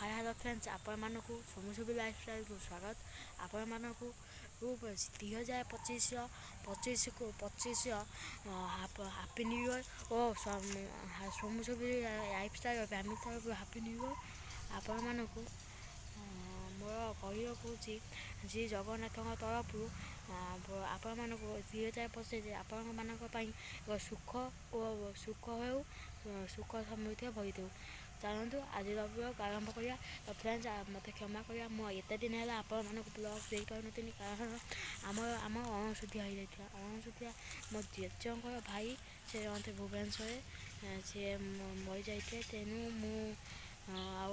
Hi hello friends आपण मानक सोमुसुबी lifestyle को स्वागत। आपण मानक 2025 पच्चीस हापी न्यू ईयर और सोमुसुबी लाइफस्टाइल फैमिली तरफ हापी न्यू ईयर। आपण मानक मोर कहूँ श्री जगन्नाथ तरफ आपण मानक 2025 आपण मानक सुख हो सुख समृद्धि भरी दे। चलतु आज ब्लॉग आरंभ करिया। तो फ्रेंड्स मत क्षमा करिया मुझे दिन है आपण मानक ब्लॉग दे पारे कारण आम अणसुधिया हो जाता। अणसुधिया मो जेजर भाई से रहते भुवनेश्वर सी मरी जाते तेणु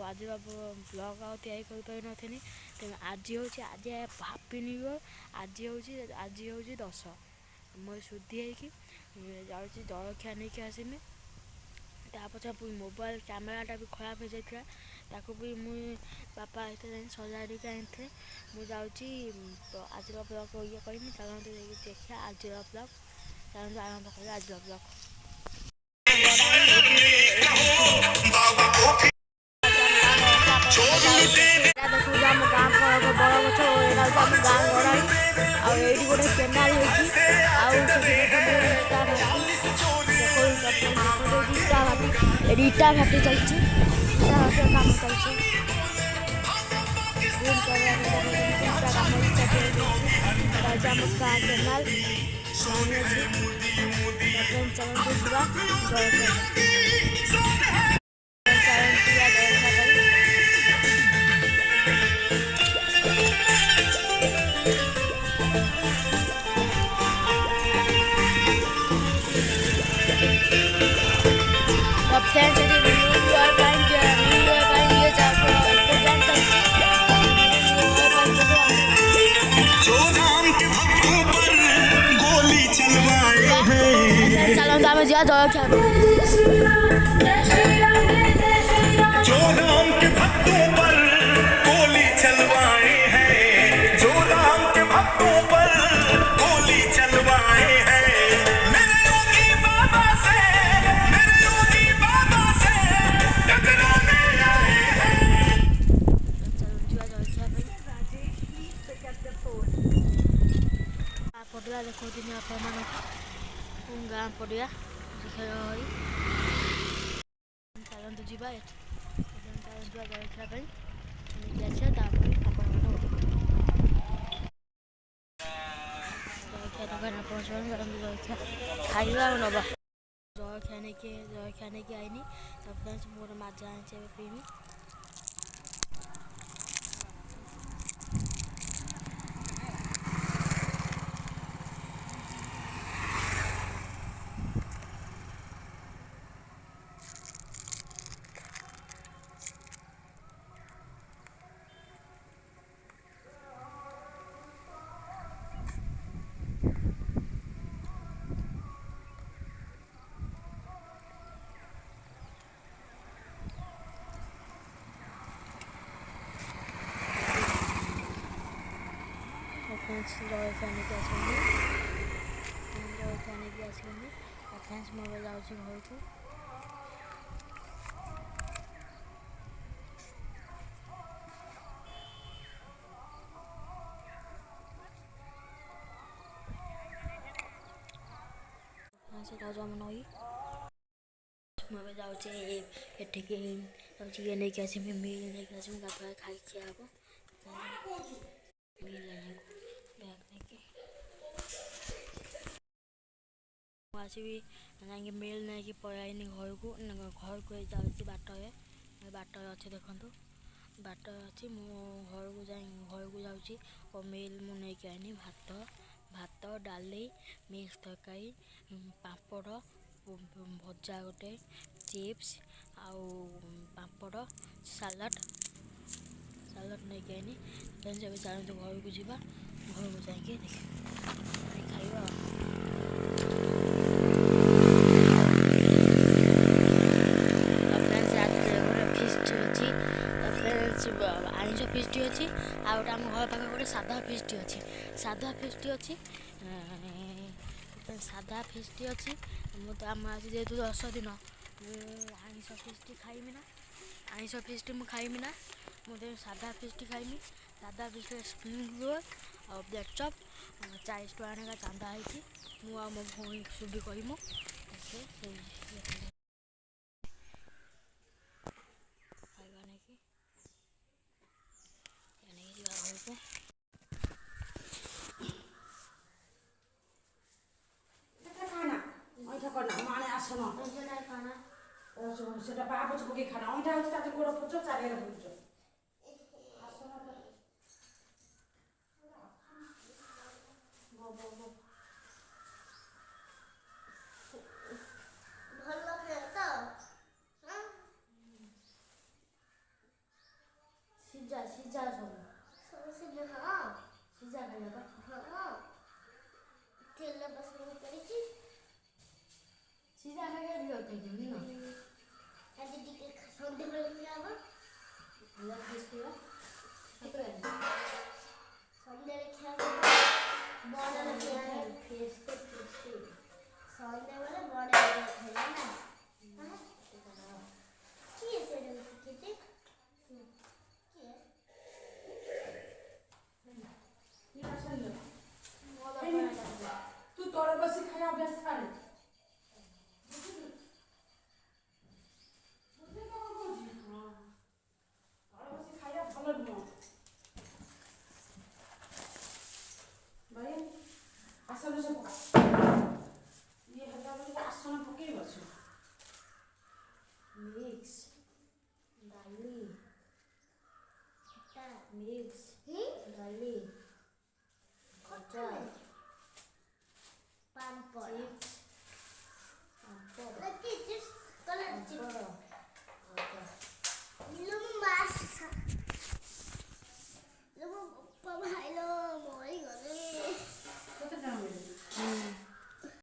आज ब्लॉग आपारी तेणु आज हूँ आज हापी न्यू ईयर। आज हूँ 10 मुझे शुद्धि होगी जलखिया नहीं कि आसमी तापछा मोबाइल कैमेराटा भी खराब हो जाता भी मुझे बापा इतने सजाड़ी आनी मुझे आज ब्लॉग ये करनी चलते देखिए आज ब्लॉग चलते आरंभ कर आज ब्लॉग। देखो आम गाँ बड़ गच आम गाँ गड़ाई आई गोटे केनाल इटा भाटी चलती काम चलती आम गाँ केनाल जा जलखिया जो राम के भक्तों पर गोली चलवाए हैं, जो राम के भक्तों पर गोली चलवाए हैं। मेरे योगी बाबा से टकराने आए हैं। पड़िया देखो दिन अपन गाँ पड़िया चलतु जा जलखिया जलखिया दुकान पहुँचा जलखिया खाइबा नवा जलखिया नहीं आईनी तो फ्रेंड्स मोर मजा आनी पीमी जलखिया नहीं आसनी फ्रेंड्स मैं जाऊँ घर को नई मैं जाऊँ ये नहीं कि आसमी मिल नहीं कि आसमी गाधुआ खाई खिया हम आसबि जाकि मिल नहीं कि पलैनी घर को जाऊँगी बाट अच्छे देखो बाट अच्छी मु घर को जाऊँगी और मिल मु नहीं आनी भात डाली मिक्स तरकारी पापड़ भजा गोटे चिप्स आउ पापड़ सालाड नहीं आनी जब चलते घर को जावा घर को जाके खाइबा आइंस फिस्ट अच्छी आम घर पाखे गोटे साधा फिस्ट अच्छी साधा फिस्ट अच्छी मुझे आम आज जेहतु 10 दिन आइंस फिस्ट खाइबी ना आइंस फिस्ट मुझे खाइमी ना मुझे सादा फिस्ट खाइमी सादा फिस्ट स्प्रिंग रोल और ब्रेड चप 40 टଙ୍କା का चांदा है मु मो भौणी सुबी कहमु खाइबा नहीं कि घर को खाना সেটা পা পোছ পকে খানা ওইটা হচ্ছে তাতে গোড় পোছ চারিয়ে পোছ সিজা সিজা সব সিজা খাইবা তেল বস করেছি সিজা খাইয়ে দিও তাই না আজ দিকে সন্ধ্যে বেলা খাওয়া আমরা খেয়েছিলাম সন্ধ্যায় খাওয়া বড় খেয়ে ফেস্ট সন্ধ্যাবেলা বড় খেয়ে না